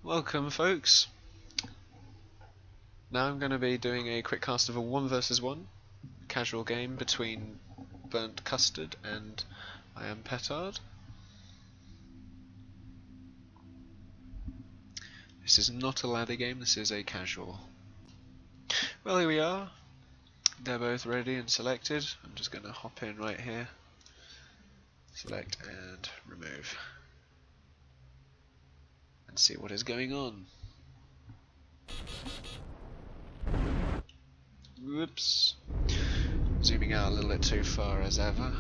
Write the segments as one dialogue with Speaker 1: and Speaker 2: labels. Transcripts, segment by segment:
Speaker 1: Welcome folks. Now I'm going to be doing a quick cast of a 1 versus 1 casual game between Burntcustard and IamPetard. This is not a ladder game, this is a casual. Well, here we are. They're both ready and selected. I'm just going to hop in right here. Select and remove. And see what is going on. Whoops. Zooming out a little bit too far as ever.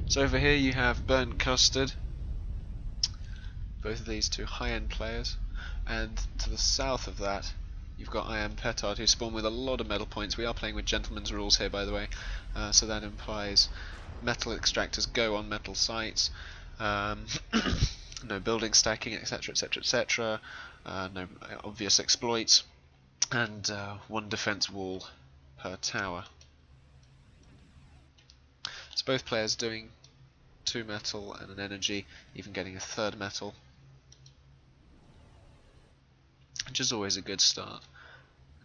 Speaker 1: So over here you have Burntcustard. Both of these two high-end players. And to the south of that you've got IamPetard, who spawn with a lot of metal points. We are playing with gentlemen's rules here, by the way, so that implies metal extractors go on metal sites, no building stacking, etc, etc, etc, no obvious exploits, and 1 defense wall per tower. So both players doing 2 metal and an energy, even getting a 3rd metal, which is always a good start,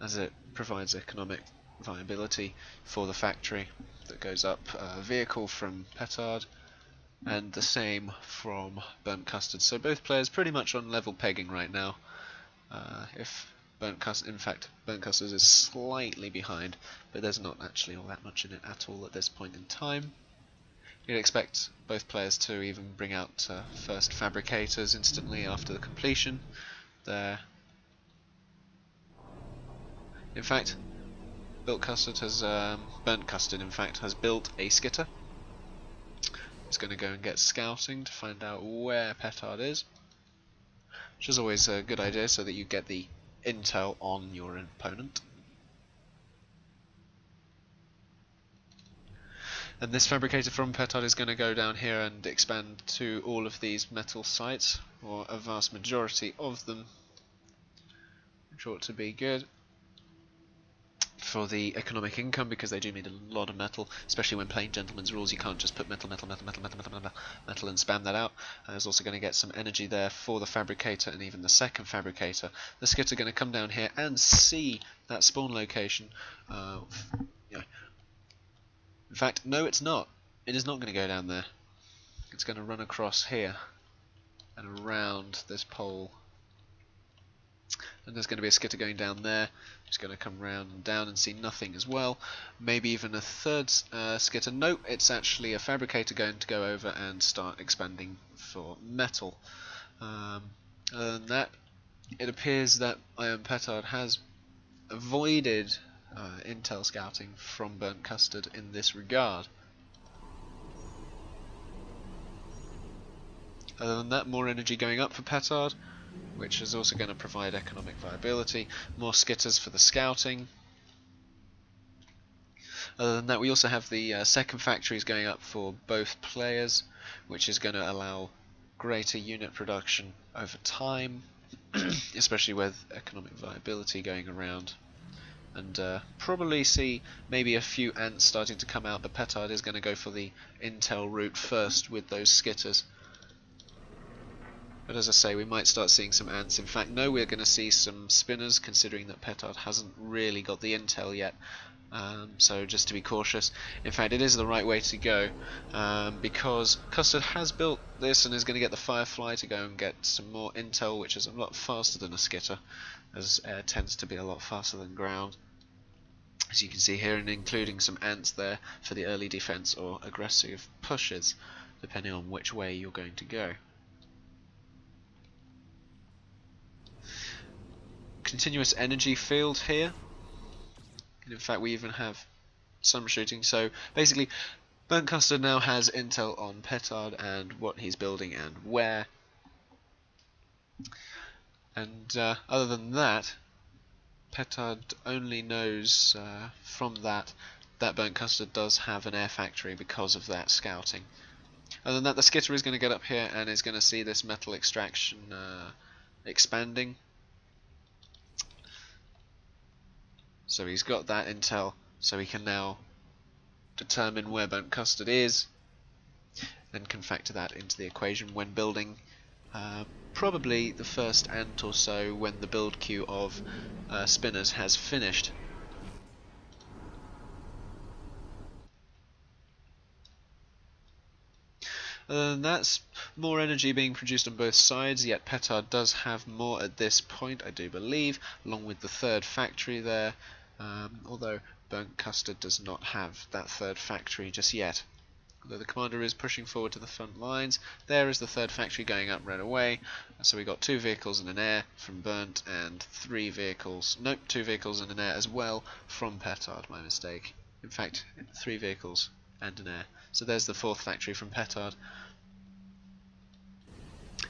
Speaker 1: as it provides economic viability for the factory that goes up. A vehicle from Petard, and the same from Burntcustard. So both players pretty much on level pegging right now. If Burntcustard is slightly behind, but there's not actually all that much in it at all at this point in time. You'd expect both players to even bring out first fabricators instantly after the completion there. In fact, Burntcustard in fact has built a skitter. It's going to go and get scouting to find out where Petard is, which is always a good idea so that you get the intel on your opponent. And this fabricator from Petard is going to go down here and expand to all of these metal sites, or a vast majority of them, which ought to be good for the economic income, because they do need a lot of metal, especially when playing gentlemen's rules. You can't just put metal and spam that out. And there's also going to get some energy there for the fabricator and even the 2nd fabricator. The skitter going to come down here and see that spawn location. In fact, no, it's not. It is not going to go down there. It's going to run across here and around this pole. And there's going to be a skitter going down there. It's going to come round and down and see nothing as well. Maybe even a 3rd skitter. Nope, it's actually a fabricator going to go over and start expanding for metal. Other than that, it appears that IamPetard has avoided intel scouting from Burntcustard in this regard. Other than that, more energy going up for Petard, which is also going to provide economic viability. More skitters for the scouting. Other than that, we also have the 2nd factories going up for both players, which is going to allow greater unit production over time, especially with economic viability going around. And probably see maybe a few ants starting to come out, but Petard is going to go for the intel route first with those skitters. But as I say, we might start seeing some ants. In fact, no, we're going to see some spinners, considering that Petard hasn't really got the intel yet. So just to be cautious. In fact, it is the right way to go, because Custard has built this and is going to get the Firefly to go and get some more intel, which is a lot faster than a skitter, as air tends to be a lot faster than ground. As you can see here, and including some ants there for the early defense or aggressive pushes, depending on which way you're going to go. Continuous energy field here, and in fact we even have some shooting. So basically Burntcustard now has intel on Petard and what he's building and where, and other than that, Petard only knows from that Burntcustard does have an air factory because of that scouting. Other than that, the skitter is going to get up here and is going to see this metal extraction expanding. So he's got that intel, so he can now determine where Burntcustard is, then can factor that into the equation when building probably the first ant or so when the build queue of spinners has finished. That's more energy being produced on both sides, yet Petard does have more at this point, I do believe, along with the third factory there, although Burntcustard does not have that third factory just yet. Although the commander is pushing forward to the front lines, there is the third factory going up right away. So we got 2 vehicles and an air from Burnt, and 2 vehicles and an air as well from Petard, my mistake. In fact, 3 vehicles and an air. So there's the 4th factory from Petard.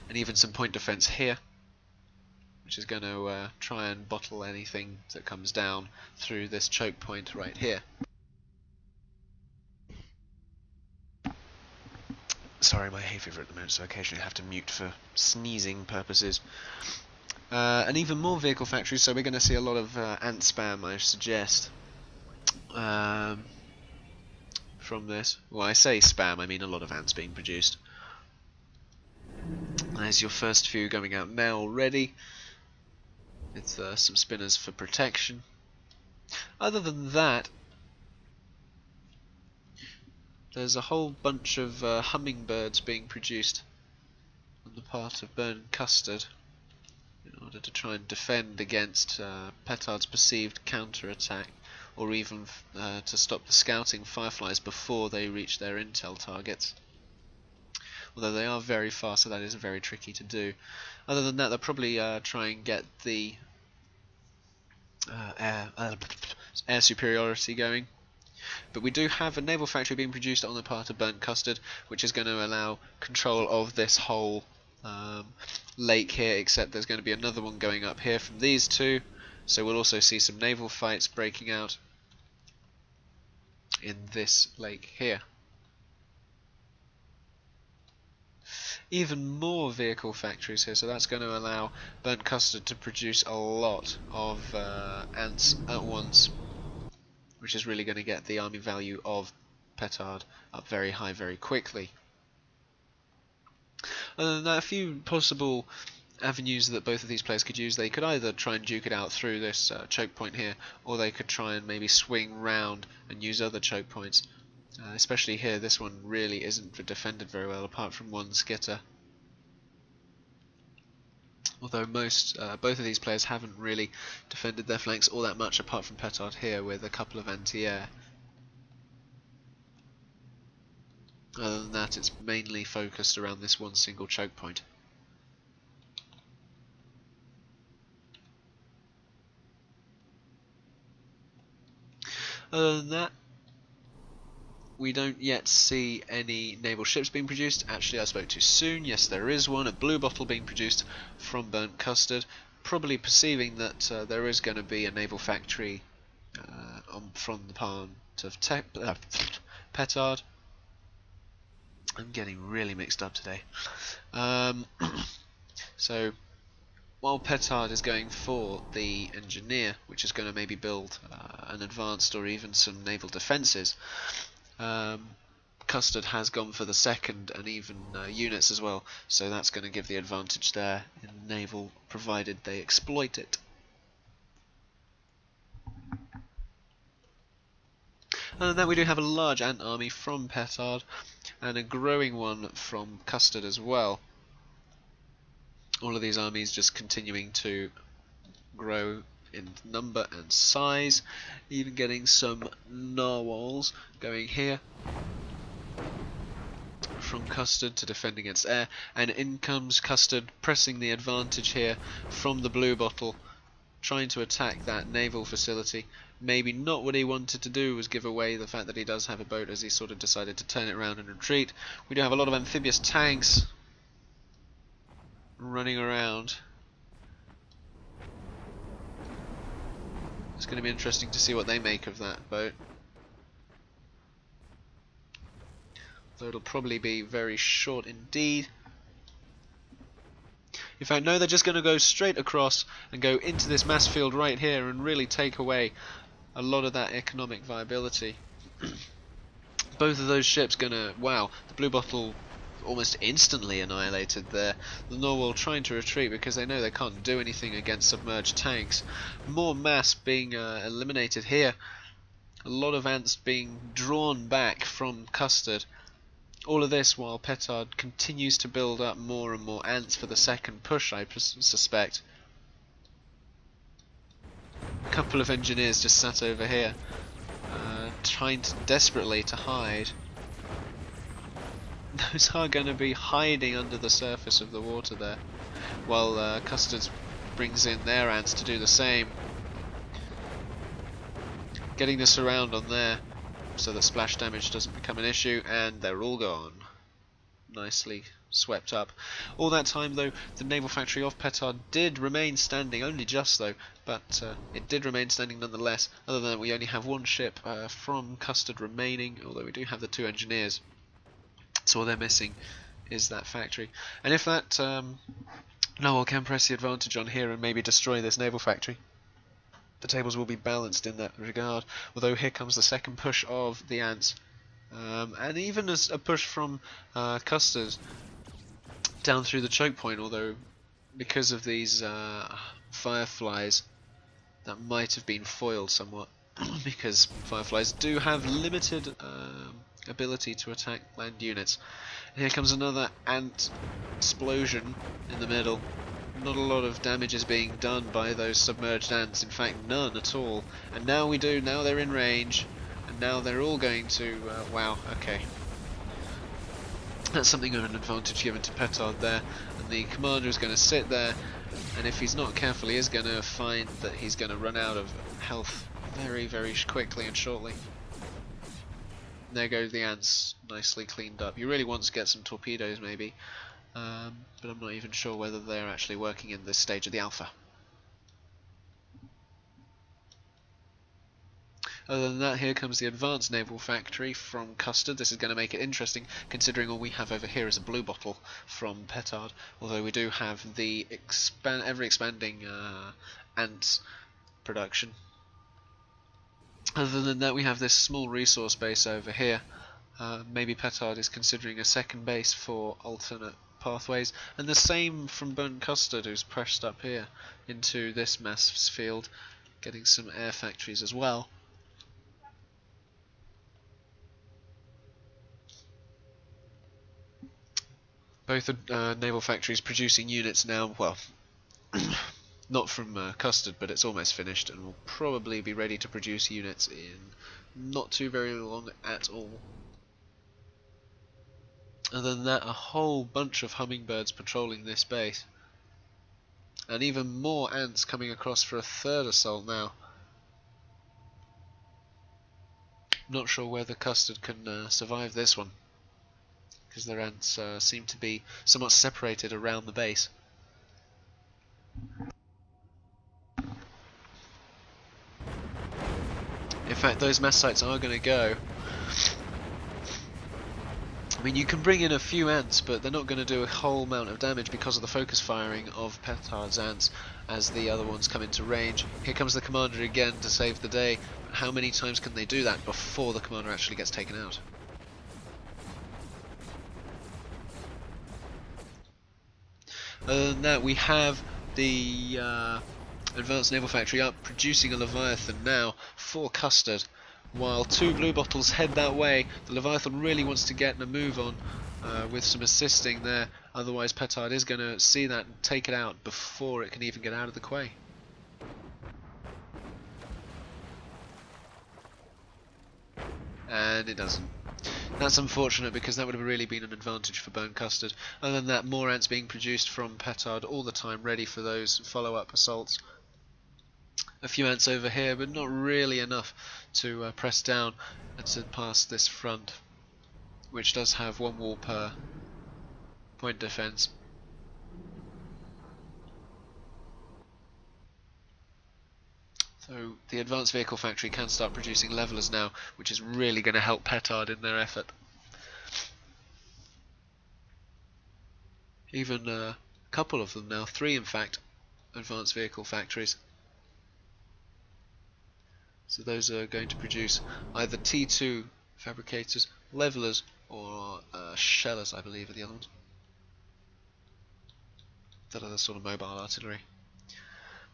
Speaker 1: And even some point defense here, which is going to try and bottle anything that comes down through this choke point right here. Sorry, my hay fever at the moment, so occasionally I have to mute for sneezing purposes. And even more vehicle factories, so we're going to see a lot of ant spam, I suggest, from this. Well, I say spam, I mean a lot of ants being produced. There's your first few going out now already. It's some spinners for protection. Other than that, there's a whole bunch of hummingbirds being produced on the part of Burntcustard in order to try and defend against Petard's perceived counter-attack, or even to stop the scouting fireflies before they reach their intel targets. Although they are very fast, so that is very tricky to do. Other than that, they'll probably try and get the air superiority going. But we do have a naval factory being produced on the part of Burntcustard, which is going to allow control of this whole lake here, except there's going to be another one going up here from these two, so we'll also see some naval fights breaking out in this lake here. Even more vehicle factories here, so that's going to allow Burntcustard to produce a lot of ants at once, which is really going to get the army value of Petard up very high very quickly. Other than that, a few possible avenues that both of these players could use. They could either try and duke it out through this choke point here, or they could try and maybe swing round and use other choke points. Especially here, this one really isn't defended very well, apart from one skitter. Although both of these players haven't really defended their flanks all that much, apart from Petard here with a couple of anti-air. Other than that, it's mainly focused around this one single choke point. Other than that, we don't yet see any naval ships being produced. Actually, I spoke too soon. Yes, there is one, a blue bottle being produced from Burntcustard, probably perceiving that there is going to be a naval factory from the part of Petard. I'm getting really mixed up today. So, while Petard is going for the engineer, which is going to maybe build an advanced or even some naval defences, Custard has gone for the second and even units as well, so that's going to give the advantage there in naval, provided they exploit it. And then we do have a large ant army from Petard and a growing one from Custard as well. All of these armies just continuing to grow in number and size, even getting some narwhals going here from Custard to defend against air, and in comes Custard pressing the advantage here from the blue bottle, trying to attack that naval facility. Maybe not what he wanted to do was give away the fact that he does have a boat, as he sort of decided to turn it around and retreat. We do have a lot of amphibious tanks running around. It's going to be interesting to see what they make of that boat. Though it'll probably be very short indeed. In fact, no, they're just going to go straight across and go into this mass field right here and really take away a lot of that economic viability. Both of those ships going to... Wow, the blue bottle almost instantly annihilated there. The Naval trying to retreat because they know they can't do anything against submerged tanks. More mass being eliminated here. A lot of ants being drawn back from Custard. All of this while Petard continues to build up more and more ants for the second push, I suspect. A couple of engineers just sat over here, trying desperately to hide. Those are going to be hiding under the surface of the water there, while Custard brings in their ants to do the same. Getting this around on there so that splash damage doesn't become an issue, and they're all gone. Nicely swept up. All that time though, the naval factory of Petard did remain standing, only just though, but it did remain standing nonetheless. Other than that, we only have one ship from Custard remaining, although we do have the 2 engineers. So all they're missing is that factory. And if that Naval can press the advantage on here and maybe destroy this naval factory, the tables will be balanced in that regard. Although here comes the second push of the ants, and even as a push from Custard down through the choke point. Although because of these fireflies, that might have been foiled somewhat, because fireflies do have limited ability to attack land units. And here comes another ant explosion in the middle. Not a lot of damage is being done by those submerged ants, in fact none at all. And now we do, now they're in range, and now they're all going to, wow, okay. That's something of an advantage given to Petard there, and the commander is going to sit there, and if he's not careful he is going to find that he's going to run out of health very, very quickly and shortly. There go the ants, nicely cleaned up. You really want to get some torpedoes maybe, but I'm not even sure whether they're actually working in this stage of the alpha. Other than that, here comes the advanced naval factory from Custard. This is going to make it interesting, considering all we have over here is a blue bottle from Petard, although we do have the ever-expanding ants production. Other than that, we have this small resource base over here. Maybe Petard is considering a second base for alternate pathways, and the same from Burntcustard, who's pressed up here into this mass field, getting some air factories as well. Both naval factories producing units now, well, not from Custard, but it's almost finished and will probably be ready to produce units in not too very long at all. Other than that, a whole bunch of hummingbirds patrolling this base, and even more ants coming across for a third assault now. Not sure whether Custard can survive this one, because their ants seem to be somewhat separated around the base. In fact, those mass sites are going to go. I mean, you can bring in a few ants, but they're not going to do a whole amount of damage because of the focus firing of Petard's ants as the other ones come into range. Here comes the commander again to save the day. How many times can they do that before the commander actually gets taken out? Other than that, we have the advanced naval factory up, producing a Leviathan now for Custard. While 2 blue bottles head that way, the Leviathan really wants to get a move on with some assisting there. Otherwise, Petard is going to see that and take it out before it can even get out of the quay. And it doesn't. That's unfortunate, because that would have really been an advantage for Burntcustard. Other than that, more ants being produced from Petard all the time, ready for those follow-up assaults. A few ants over here, but not really enough to press down and to pass this front, which does have 1 wall per point defense. So the advanced vehicle factory can start producing levelers now, which is really going to help Petard in their effort. Even a couple of them now, 3 in fact, advanced vehicle factories. So those are going to produce either T2 fabricators, levelers, or shellers, I believe, are the other ones. That are the sort of mobile artillery.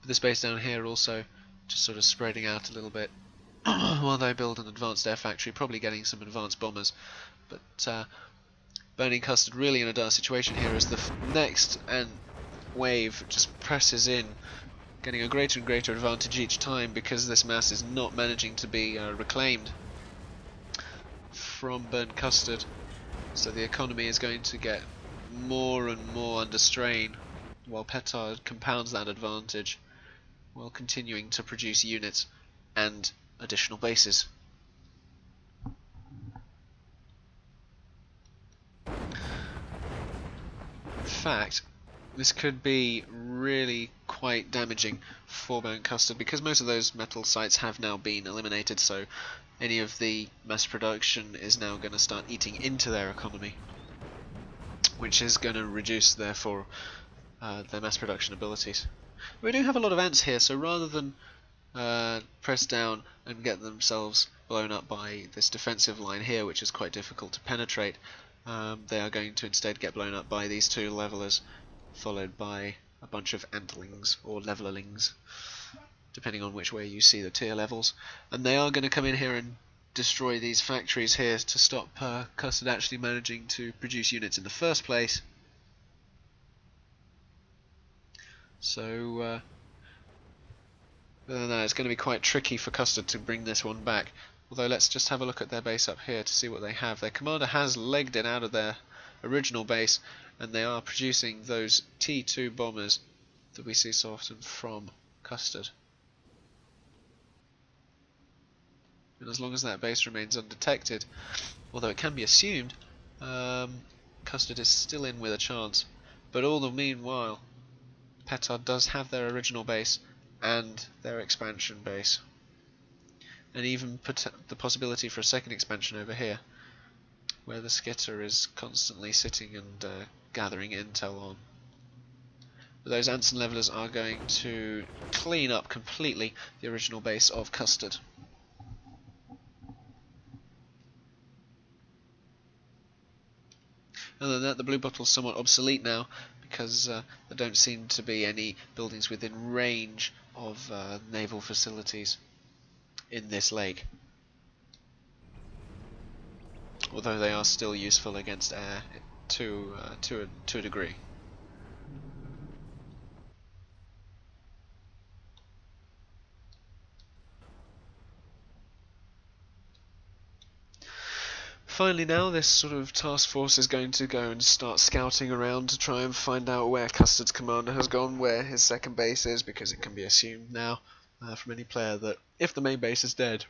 Speaker 1: But this base down here also just sort of spreading out a little bit while they build an advanced air factory, probably getting some advanced bombers. But Burntcustard really in a dire situation here as the next wave just presses in, getting a greater and greater advantage each time because this mass is not managing to be reclaimed from Burntcustard. So the economy is going to get more and more under strain, while Petard compounds that advantage while continuing to produce units and additional bases. In fact, this could be really quite damaging for Burntcustard because most of those metal sites have now been eliminated, so any of the mass production is now going to start eating into their economy, which is going to reduce therefore their mass production abilities. We do have a lot of ants here, so rather than press down and get themselves blown up by this defensive line here, which is quite difficult to penetrate, they are going to instead get blown up by these two levelers, followed by a bunch of antlings or levelerlings, depending on which way you see the tier levels. And they are going to come in here and destroy these factories here to stop Custard actually managing to produce units in the first place. So it's going to be quite tricky for Custard to bring this one back. Although let's just have a look at their base up here to see what they have. Their commander has legged it out of their original base, and they are producing those T2 bombers that we see so often from Custard. And as long as that base remains undetected, although it can be assumed, Custard is still in with a chance. But all the meanwhile, Petard does have their original base and their expansion base, and even the possibility for a second expansion over here, where the Skitter is constantly sitting and gathering intel on. But those ants and levelers are going to clean up completely the original base of Custard. Other than that, the blue bottle is somewhat obsolete now, because there don't seem to be any buildings within range of naval facilities in this lake. Although they are still useful against air to a degree. Finally now, this sort of task force is going to go and start scouting around to try and find out where Custard's commander has gone, where his second base is, because it can be assumed now from any player that if the main base is dead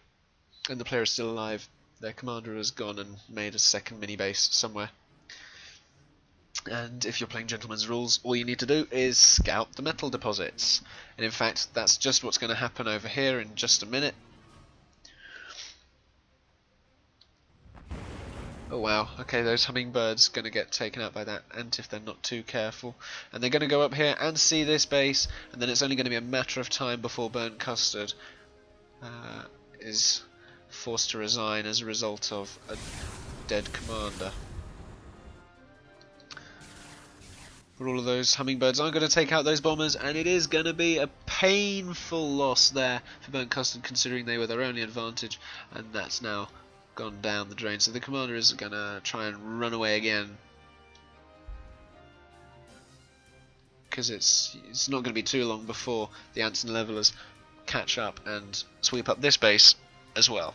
Speaker 1: and the player is still alive, their commander has gone and made a second mini base somewhere. And if you're playing Gentleman's Rules, all you need to do is scout the metal deposits. And in fact, that's just what's going to happen over here in just a minute. Oh wow, okay, those hummingbirds going to get taken out by that ant if they're not too careful. And they're going to go up here and see this base, and then it's only going to be a matter of time before Burntcustard is forced to resign as a result of a dead commander. But all of those hummingbirds are going to take out those bombers, and it is going to be a painful loss there for Burntcustard, considering they were their only advantage, and that's now gone down the drain. So the commander is going to try and run away again, because it's not going to be too long before the ants and levelers catch up and sweep up this base as well.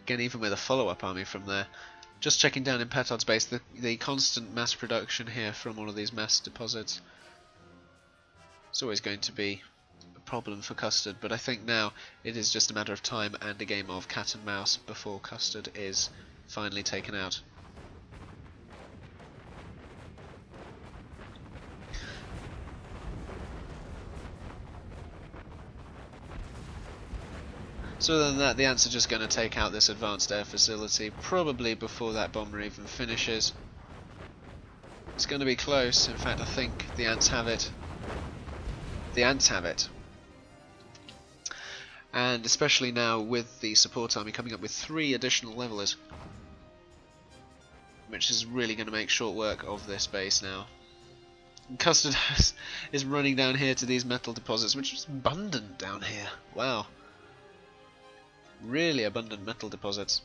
Speaker 1: Again, even with a follow-up army from there. Just checking down in Petard's base, the constant mass production here from all of these mass deposits is always going to be a problem for Custard, but I think now it is just a matter of time and a game of cat and mouse before Custard is finally taken out. So other than that, the ants are just going to take out this advanced air facility, probably before that bomber even finishes. It's going to be close. In fact, I think the ants have it. The ants have it. And especially now with the support army coming up with 3 additional levelers, which is really going to make short work of this base now. And Custard is running down here to these metal deposits, which is abundant down here. Wow. Really abundant metal deposits.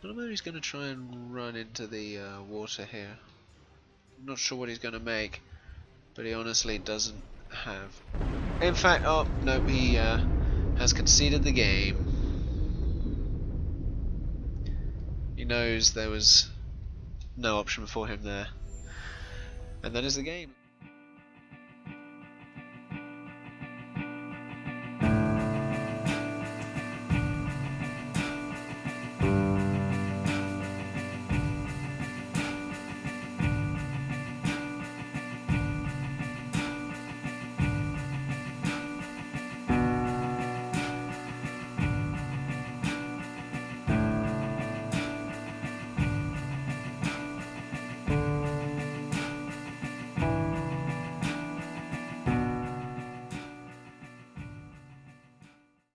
Speaker 1: I don't know if he's going to try and run into the water here. I'm not sure what he's going to make, but he honestly doesn't have... In fact, oh no, he has conceded the game. He knows there was no option for him there. And that is the game.